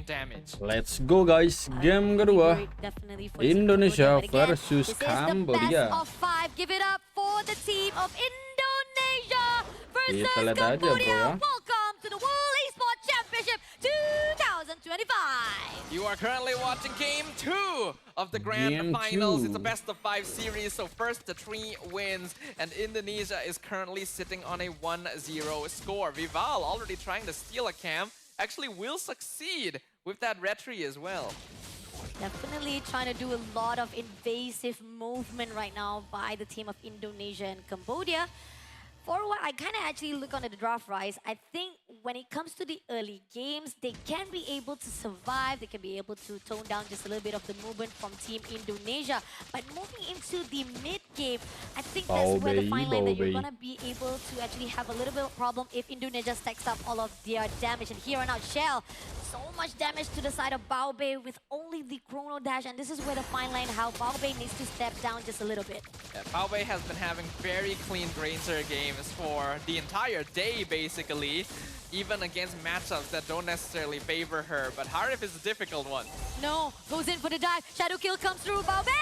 damage. Let's go guys, game kedua Indonesia versus Cambodia. Of 5. Give it up for the team of Indonesia versus Kita lihat aja bro Cambodia. ya. Welcome to the World Esports Championship 2025. You are currently watching Game 2 of the Grand Game Finals. 2. It's a best of 5 series, so first the 3 wins, and Indonesia is currently sitting on a 1-0 score. Vival already trying to steal a camp, actually will succeed with that retry as well. Definitely trying to do a lot of invasive movement right now by the team of Indonesia and Cambodia. For what I kind of actually look on the draft rise, I think when it comes to the early games, they can be able to survive. They can be able to tone down just a little bit of the movement from Team Indonesia. But moving into the mid game, I think that's where the fine line that you're gonna be able to actually have a little bit of problem if Indonesia stacks up all of their damage. And here and out, Shell, so much damage to the side of Baobei with only the Chrono Dash, and this is where the fine line how Baobei needs to step down just a little bit. Yeah, Baobei has been having very clean Grazer games for the entire day, basically, even against matchups that don't necessarily favor her. But Harif is a difficult one. No, goes in for the dive. Shadow kill comes through. Baobei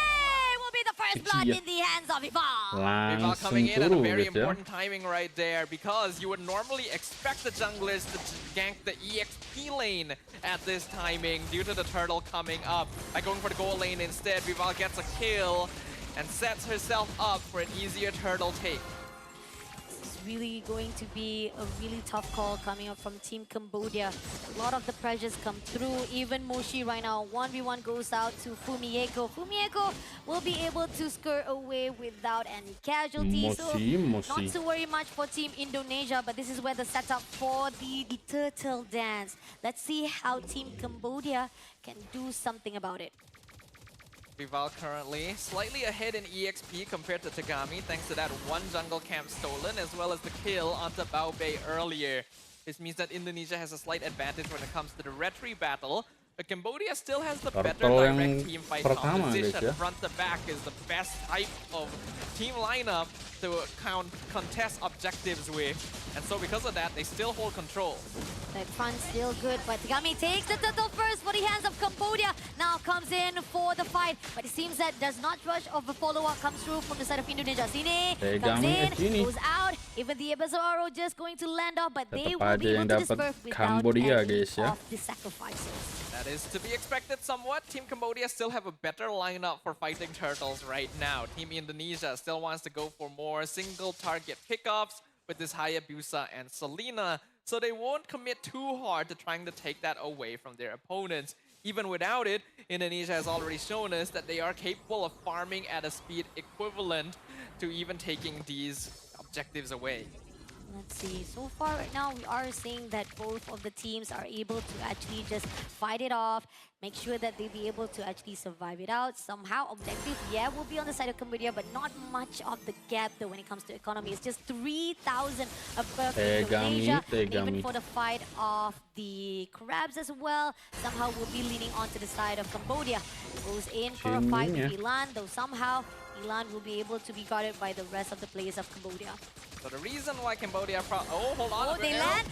will be the first blood in the hands of Vival. Vival coming in at a very important timing right there, because you would normally expect the junglers to gank the EXP lane at this timing due to the turtle coming up. By going for the gold lane instead, Vival gets a kill and sets herself up for an easier turtle take. Really going to be a really tough call coming up from Team Cambodia. A lot of the pressures come through. Even Moshi right now, 1v1 goes out to Fumieko. Fumieko will be able to skirt away without any casualties. Not to worry much for Team Indonesia, but this is where the setup for the turtle dance. Let's see how Team Cambodia can do something about it. Vival currently slightly ahead in EXP compared to Tagami, thanks to that one jungle camp stolen, as well as the kill onto Baobei earlier. This means that Indonesia has a slight advantage when it comes to the retry battle, but Cambodia still has the better direct team fight composition. Front to back is the best type of team lineup to contest objectives with, and so because of that, they still hold control. That front still good, but Tagami takes the turtle first for the hands of Cambodia. Now comes in for the fight, but it seems that does not rush of a follow-up comes through from the side of Indonesia. Sine comes in, goes out. Even the Abyssal Arrow just going to land off, but they will be able to disperse without any of the sacrifices. That is to be expected somewhat. Team Cambodia still have a better lineup for fighting turtles right now. Team Indonesia still wants to go for more single target pickups with this Hayabusa and Selena, so they won't commit too hard to trying to take that away from their opponents. Even without it, Indonesia has already shown us that they are capable of farming at a speed equivalent to even taking these objectives away. Let's see. So far right now, we are seeing that both of the teams are able to actually just fight it off, make sure that they be able to actually survive it out. Somehow, objective, yeah, will be on the side of Cambodia, but not much of the gap though when it comes to economy. It's just 3,000 above Indonesia. Even for the fight of the crabs as well, somehow will be leaning onto the side of Cambodia. Goes in for a fight with Elan, though somehow Elan will be able to be guarded by the rest of the players of Cambodia. So the reason why Cambodia... hold on. Oh, they land.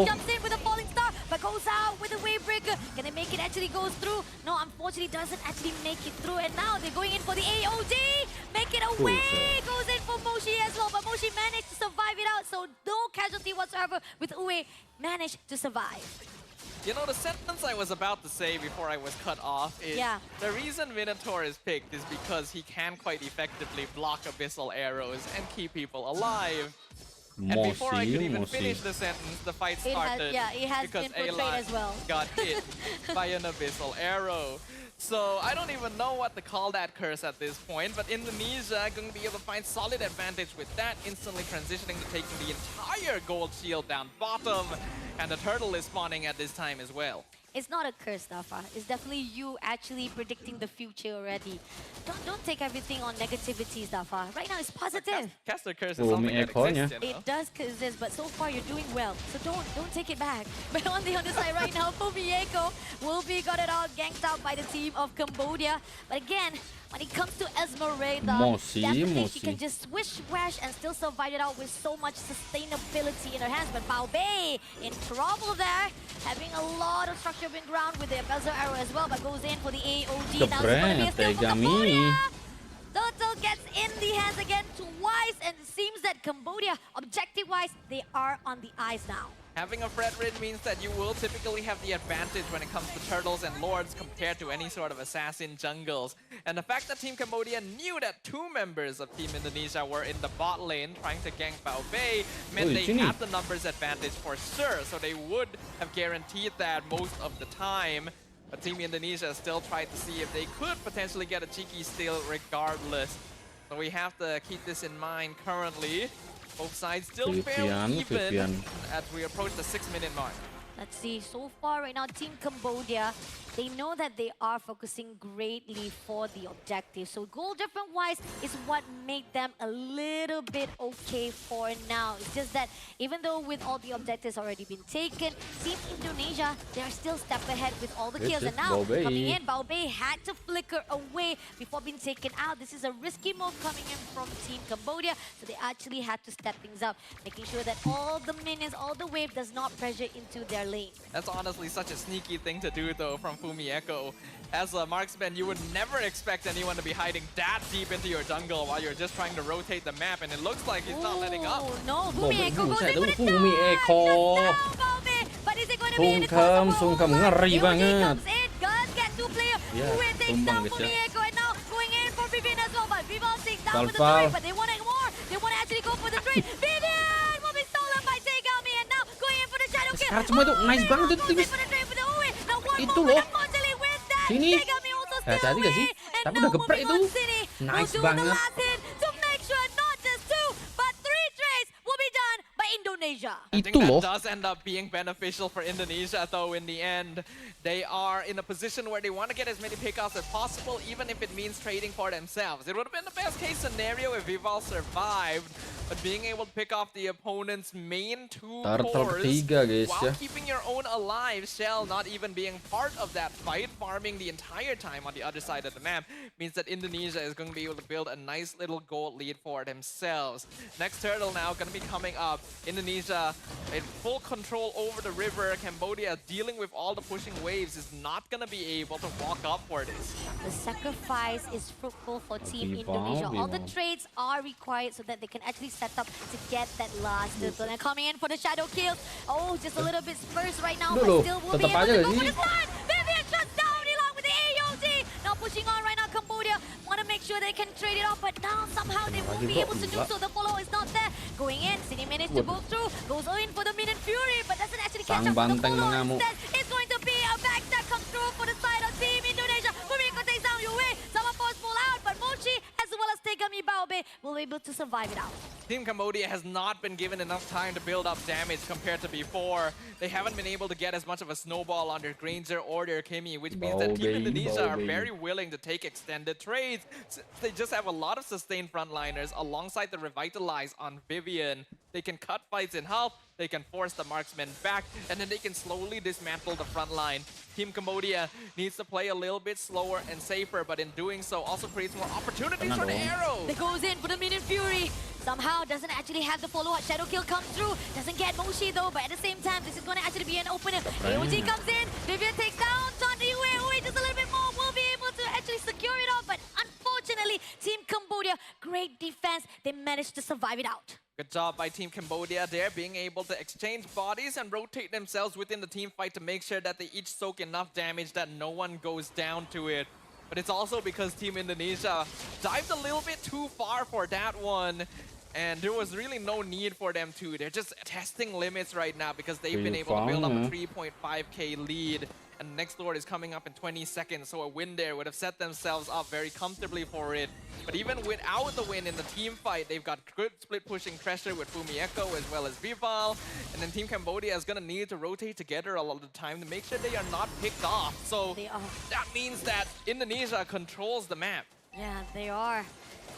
Jumps in with a falling star, but goes out with a wave breaker. Can they make it actually goes through? No, unfortunately doesn't actually make it through. And now they're going in for the AOD. Make it away. Goes in for Moshi as well, but Moshi managed to survive it out. So no casualty whatsoever with Uwe. Managed to survive. You know, the sentence I was about to say before I was cut off is the reason Minotaur is picked is because he can quite effectively block abyssal arrows and keep people alive. And before I could even finish the sentence, the fight started it has because been portrayed as well. got hit by an abyssal arrow. So I don't even know what to call that curse at this point, but Indonesia going to be able to find solid advantage with that, instantly transitioning to taking the entire gold shield down bottom, and the turtle is spawning at this time as well. It's not a curse, Dafa. It's definitely you actually predicting the future already. Don't take everything on negativities, Dafa. Right now, it's positive. Caster curse is something that exists, you know? It does exist, but so far you're doing well. So don't take it back. But on the other side right now, Fumieko will be got it out, ganked out by the team of Cambodia. But again, when it comes to Esmeralda, definitely she can just swish wash and still survive it out with so much sustainability in her hands. But Baobei in trouble there, having a structure of ground with the buzzer arrow as well, but goes in for the AOD. Now Keren, it's going to be a steal for Tegami. Cambodia. Turtle gets in the hands again twice, and it seems that Cambodia, objective-wise, they are on the eyes now. Having a Fred Rid means that you will typically have the advantage when it comes to turtles and lords compared to any sort of assassin jungles. And the fact that Team Cambodia knew that 2 members of Team Indonesia were in the bot lane trying to gank Bao Bei meant they had the numbers advantage for sure, so they would have guaranteed that most of the time. But Team Indonesia still tried to see if they could potentially get a cheeky steal regardless. So we have to keep this in mind currently. Both sides still fairly even as we approach the 6-minute mark. Let's see, so far right now, Team Cambodia, they know that they are focusing greatly for the objective. So goal difference-wise is what made them a little bit okay for now. It's just that even though with all the objectives already been taken, Team Indonesia, they are still step ahead with all the kills. And now, coming in, Bao Bei had to flicker away before being taken out. This is a risky move coming in from Team Cambodia, so they actually had to step things up, making sure that all the minions, all the wave does not pressure into their lane. That's honestly such a sneaky thing to do though from Fumieko. As a marksman, you would never expect anyone to be hiding that deep into your jungle while you're just trying to rotate the map, and it looks like he's not letting up. Oh no, Fumieko goes in for the down! But is it going to be in the Sungkem ngeri banget. comes in, Gus gets 2 players. Who takes down Fumieko, and now going in for Vivian as well. But Vivian takes down with the trade, but they want it more. They want to actually go for the trade. Vivian will be stolen by Tegami, and now going in for the shadow kill. Sekarang semua itu nice banget itu tipis. Itu loh. Sini. Hati-hati gak sih? Tapi udah geprek itu. Nice banget. Indonesia. I think that does end up being beneficial for Indonesia, though, in the end. They are in a position where they want to get as many pickoffs as possible, even if it means trading for themselves. It would have been the best case scenario if Vival survived, but being able to pick off the opponent's main 2 cores while keeping your own alive, Shell not even being part of that fight, farming the entire time on the other side of the map, means that Indonesia is going to be able to build a nice little gold lead for themselves. Next turtle now going to be coming up. Indonesia in full control over the river. Cambodia dealing with all the pushing waves is not going to be able to walk up for this. The sacrifice is fruitful for Team Indonesia. All the trades are required so that they can actually set up to get that last turtle. And coming in for the shadow kill. Oh, just a little bit sparse right now, but still will be able to go for this one. Vivian just down along with the AOD. Now pushing on right now, Cambodia want to make sure they can trade it off, but now somehow they won't be able to do so. The follow is not there. Going in, City managed to go through, goes in for the minion fury, but doesn't actually catch up with the follow. Instead, it's going to be a backstab come through for the side of Team Indonesia. Fumieko takes down your way. Someone force pull out, but Mochi as well as Tegami Bao Bei will be able to survive it out. Team Cambodia has not been given enough time to build up damage compared to before. They haven't been able to get as much of a snowball on their Granger or their Kimi, which means that Team Indonesia are very willing to take extended trades. They just have a lot of sustained frontliners alongside the Revitalize on Vivian. They can cut fights in half, they can force the marksmen back, and then they can slowly dismantle the front line. Team Cambodia needs to play a little bit slower and safer, but in doing so also creates more opportunities for the arrow. That goes in for the minion fury. Somehow doesn't actually have the follow-up. Shadow kill comes through. Doesn't get Moshi though, but at the same time, this is going to actually be an opener. AOG comes in. Vivian takes down Tondi Uwe. Just a little bit more. Will be able to actually secure it off, but unfortunately, Team Cambodia, great defense. They managed to survive it out. Good job by Team Cambodia there, being able to exchange bodies and rotate themselves within the team fight to make sure that they each soak enough damage that no one goes down to it. But it's also because Team Indonesia dived a little bit too far for that one. And there was really no need for them to. They're just testing limits right now because they've been able to build up a 3.5k lead. And the next Lord is coming up in 20 seconds, so a win there would have set themselves up very comfortably for it. But even without the win in the team fight, they've got good split pushing pressure with Fumieko as well as Vival. And then Team Cambodia is going to need to rotate together a lot of the time to make sure they are not picked off. So that means that Indonesia controls the map. Yeah, they are.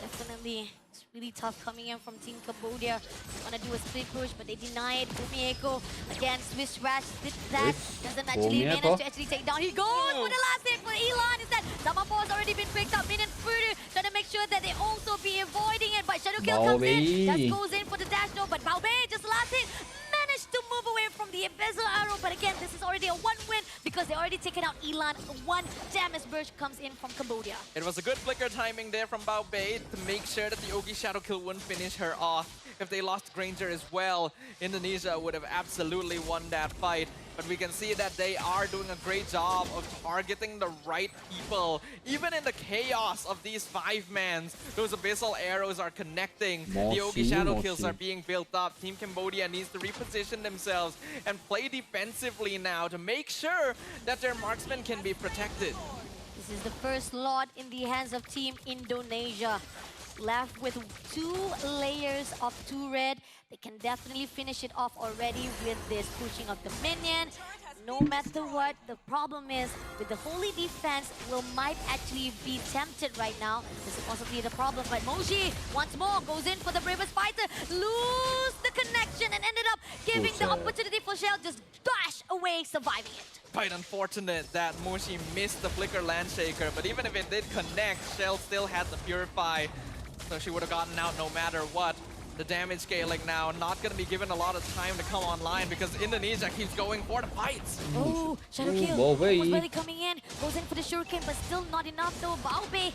Definitely. It's really tough coming in from Team Cambodia. Want to do a split push, but they deny it. Fumieko again, Swiss Rash did that. Doesn't actually manage to actually take down. He goes for the last hit for Elon instead. Samapo has already been picked up. Minion Fury trying to make sure that they also be avoiding it. But Shadow Kill comes in. Just goes in for the dash no, but Bao Bei just last hit. Managed to move away from the embezzle arrow, but again, this is already a 1 win because because they already taken out Elan. One damage burst comes in from Cambodia. It was a good flicker timing there from Bao Bei to make sure that the Ogi Shadow Kill wouldn't finish her off. If they lost Granger as well, Indonesia would have absolutely won that fight. But we can see that they are doing a great job of targeting the right people. Even in the chaos of these 5-mans, those abyssal arrows are connecting. The Ogi Shadow Kills are being built up. Team Cambodia needs to reposition themselves and play defensively now to make sure that their marksmen can be protected. This is the first lot in the hands of Team Indonesia. Left with 2 layers of turret. They can definitely finish it off already with this pushing of the minion. No matter what, the problem is with the holy defense, will might actually be tempted right now. This is possibly the problem, but Moshi once more goes in for the bravest fighter, lose the connection and ended up giving the opportunity for Shell just dash away, surviving it. Quite unfortunate that Moshi missed the Flicker Landshaker, but even if it did connect, Shell still had the Purify, so she would have gotten out no matter what. The damage scaling now not going to be given a lot of time to come online because Indonesia keeps going for the fights. Oh, Shadow Kill almost really coming in. Goes in for the Shuriken, but still not enough though. Bao Bei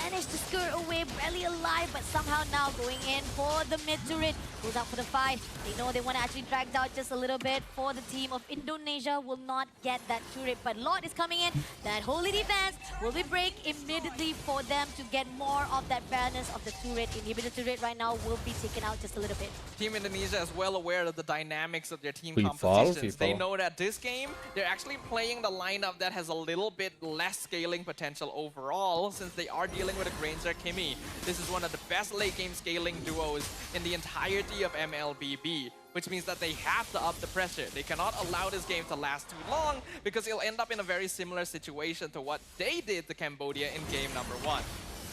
managed to skirt away, barely alive, but somehow now going in for the mid turret. Goes out for the fight. They know they want to actually drag out just a little bit for the team of Indonesia. Will not get that turret, but Lord is coming in. That holy defense will be break immediately for them to get more of that fairness of the turret. Inhibitor turret right now will be taken out just a little bit. Team Indonesia is well aware of the dynamics of their team compositions. They know that this game, they're actually playing the lineup that has a little bit less scaling potential overall since they are dealing with a Granger Kimi. This is one of the best late game scaling duos in the entirety of MLBB, which means that they have to up the pressure. They cannot allow this game to last too long because it'll end up in a very similar situation to what they did to Cambodia in game number 1.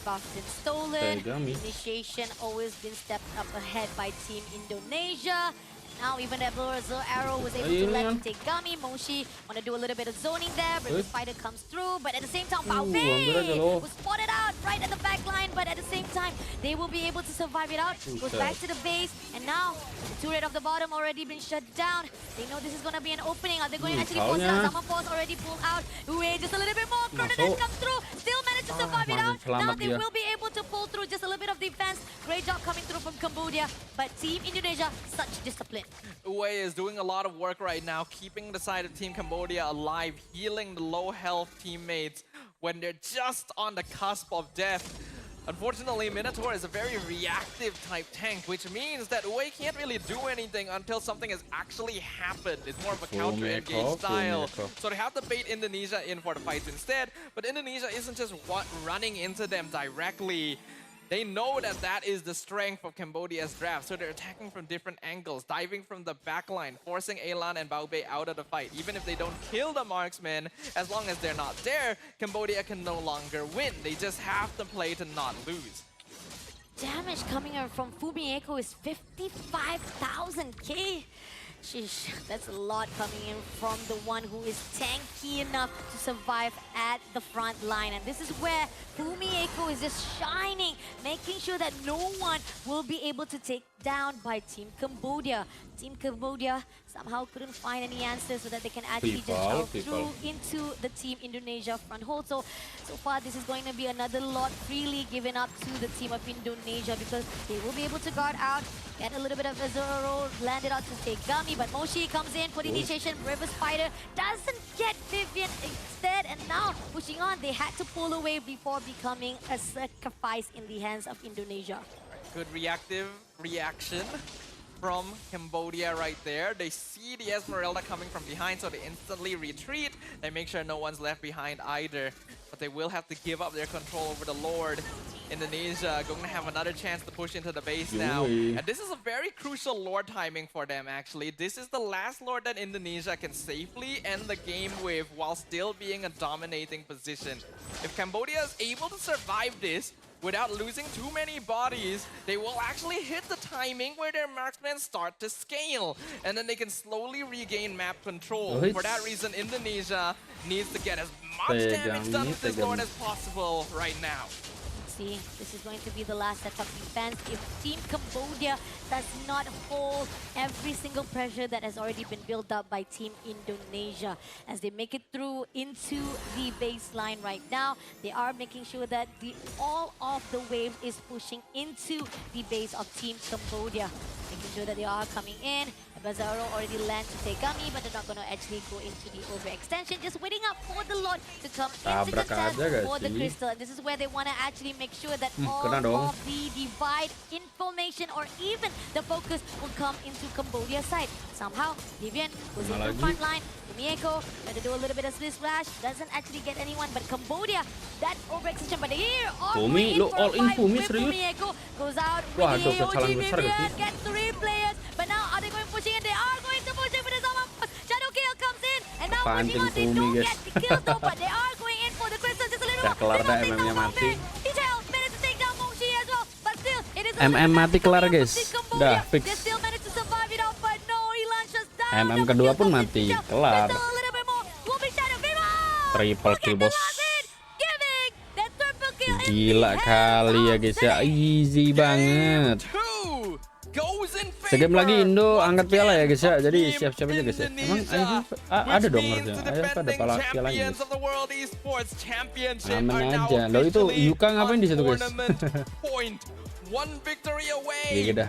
Buffed and stolen. Initiation always been stepped up ahead by Team Indonesia. Now even that Blazor Arrow was able to let take Gummy. Moshi want to do a little bit of zoning there, but the spider comes through. But at the same time, Bao Bei was spotted out right at the back line. But at the same time, they will be able to survive it out. Goes back to the base, and now the turret of the bottom already been shut down. They know this is going to be an opening. Are they going to actually force it out? Someone force already pulled out. Wait, just a little bit more. Chronodash comes through. Still managed to survive it out. Now they will be able to pull through just a little bit of defense. Great job coming through from Cambodia. But Team Indonesia, such discipline. Uwe is doing a lot of work right now, keeping the side of Team Cambodia alive, healing the low health teammates when they're just on the cusp of death. Unfortunately, Minotaur is a very reactive type tank, which means that Uwe can't really do anything until something has actually happened. It's more of a counter-engage style. So they have to bait Indonesia in for the fights instead, but Indonesia isn't just running into them directly. They know that that is the strength of Cambodia's draft, so they're attacking from different angles, diving from the backline, forcing Elan and Bao Bei out of the fight. Even if they don't kill the marksmen, as long as they're not there, Cambodia can no longer win. They just have to play to not lose. Damage coming in from Fumieko is 55,000k. Sheesh, that's a lot coming in from the one who is tanky enough to survive at the front line. And this is where Fumieko is just shining, making sure that no one will be able to take down by Team Cambodia. Team Cambodia somehow couldn't find any answers so that they can actually just go through into the Team Indonesia front hold. So far this is going to be another lot freely given up to the team of Indonesia because they will be able to guard out, get a little bit of Azuro, land it out to take Gummy, but Moshi comes in for the initiation. River Spider doesn't get Vivian instead, and now pushing on, they had to pull away before becoming a sacrifice in the hands of Indonesia. Good reactive reaction from Cambodia right there. They see the Esmeralda coming from behind, so they instantly retreat. They make sure no one's left behind either. But they will have to give up their control over the Lord. Indonesia going to have another chance to push into the base now. And this is a very crucial Lord timing for them, actually. This is the last Lord that Indonesia can safely end the game with while still being a dominating position. If Cambodia is able to survive this, without losing too many bodies, they will actually hit the timing where their marksmen start to scale. And then they can slowly regain map control. For that reason, Indonesia needs to get as much damage done with this Lord as possible right now. see. This is going to be the last set of defense. If Team Cambodia does not hold every single pressure that has already been built up by Team Indonesia, as they make it through into the baseline right now, they are making sure that all of the waves is pushing into the base of Team Cambodia, making sure that they are coming in. Bazaro already lands to Tegami, but they're not going to actually go into the overextension. Just waiting up for the Lord to come into the test for the crystal. And this is where they want to actually make sure that all of the divide information or even the focus will come into Cambodia's side. Somehow, Deviant goes into the front line. Mieko trying to do a little bit of split splash, doesn't actually get anyone, but Cambodia, that overextension, but here, Fumi, lo all in Fumi serius? Mieko goes out with the AOG, Vivian gets 3 players, but now are they going pushing in? They are going to push in with the Zama. Shadow Kill comes in, and now pushing on, they don't get the kills though, but they are going in for the crystal just a little bit. Kelar dah MM-nya mati. Detail managed to take down Moshi as well, but still, it is MM mati kelar guys, dah fix. They still managed to survive it out, but no, he launches down. MM kedua pun mati, kelar. Triple kill bos. Gila kali ya guys ya, easy banget. Segame lagi Indo angkat piala ya guys ya, jadi siap-siap aja guys ya. Emang Iesf ada dong harusnya, Iesf ada pialanya guys. Aman aja, lo itu Yuka ngapain di situ guys? Iya dah.